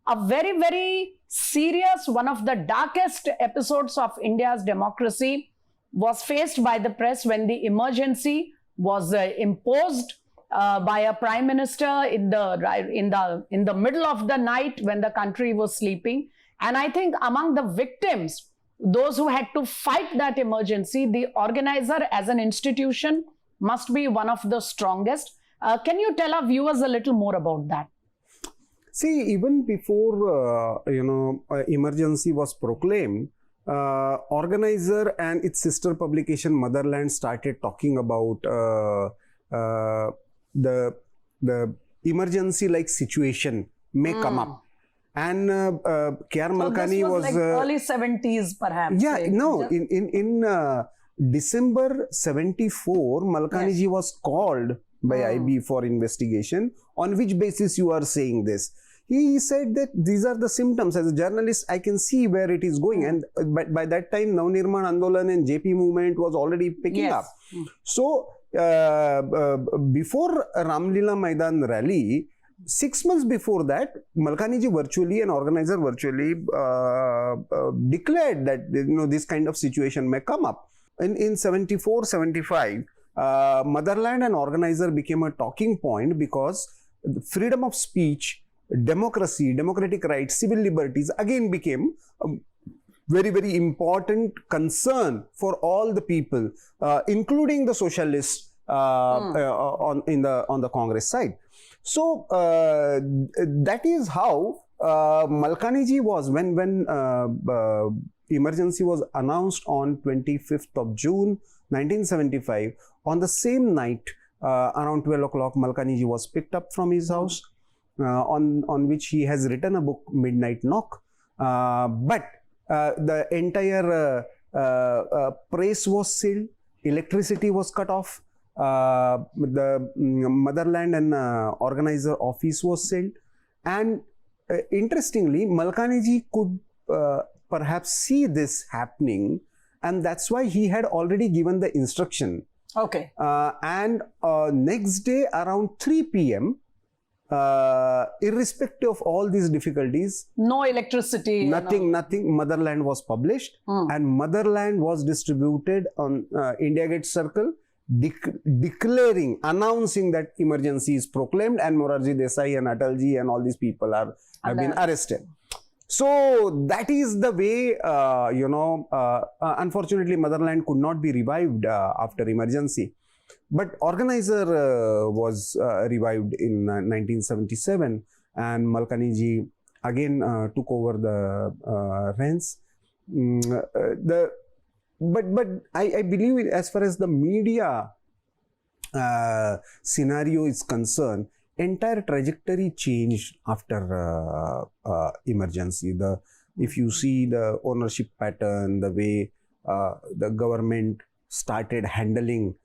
a very, very serious, one of the darkest episodes of India's democracy was faced by the press when the emergency was imposed by a prime minister in the middle of the night when the country was sleeping. And I think among the victims, those who had to fight that emergency, the organizer as an institution must be one of the strongest. Can you tell our viewers a little more about that? See, even before emergency was proclaimed, organizer and its sister publication Motherland started talking about the emergency like situation may come up. And K.R. Malkani was like early 70s perhaps. Yeah, no, in December 74, Malkani ji was called by IB for investigation. On which basis you are saying this? He said that these are the symptoms. As a journalist, I can see where it is going. And by that time, Navnirman Andolan and JP movement was already picking up. So, before Ramlila Maidan rally, 6 months before that, Malkani ji virtually, an organizer virtually, declared that this kind of situation may come up. In 74, 75, Motherland and organizer became a talking point because freedom of speech, democracy, democratic rights, civil liberties again became a very, very important concern for all the people, including the socialists on the Congress side. So that is how Malkani ji was when emergency was announced on 25th of June 1975. On the same night, around 12 o'clock, Malkani ji was picked up from his house, on which he has written a book, Midnight Knock. But the entire press was sealed, electricity was cut off, the Motherland and organizer office was sealed. And interestingly, Malkani ji could perhaps see this happening, and that's why he had already given the instruction. Okay. And next day around 3 p.m., irrespective of all these difficulties, no electricity, nothing, Motherland was published, and Motherland was distributed on India Gate Circle, declaring, announcing that emergency is proclaimed and Morarji Desai and Atalji and all these people have been arrested. So that is the way, unfortunately Motherland could not be revived after emergency. But organizer was revived in 1977, and Malkani ji again took over the reins. But I believe as far as the media scenario is concerned, entire trajectory changed after emergency. If you see the ownership pattern, the way the government started handling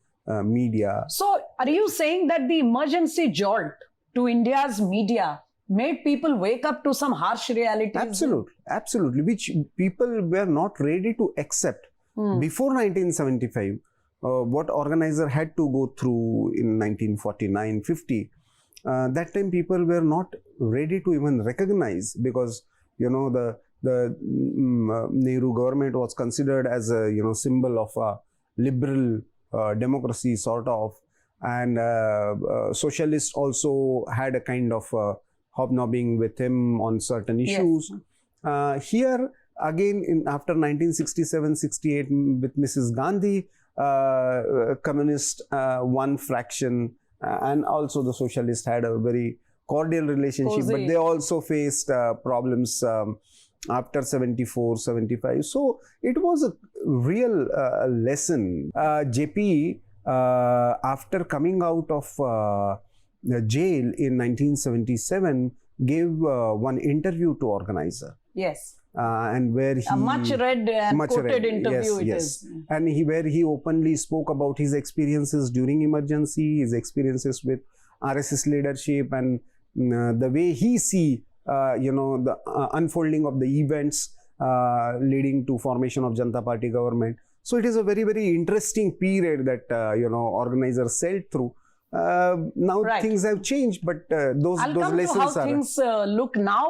media. So are you saying that the emergency jolt to India's media made people wake up to some harsh realities? Absolutely, which people were not ready to accept. Before 1975, what organizer had to go through in 1949-50, that time people were not ready to even recognize, because the Nehru government was considered as a symbol of a liberal democracy sort of, and socialists also had a kind of hobnobbing with him on certain issues. Yes. Here again, after 1967-68 with Mrs. Gandhi, communist one fraction and also the socialists had a very cordial relationship, but they also faced problems after 74-75. So it was a real lesson. JP, after coming out of jail in 1977, gave one interview to organizer. Yes. And where he... A much read and quoted interview it is. And where he openly spoke about his experiences during emergency, his experiences with RSS leadership, and the way he see the unfolding of the events leading to formation of Janata Party government. So it is a very, very interesting period that organizers sailed through. Now things have changed, but those lessons how things look now.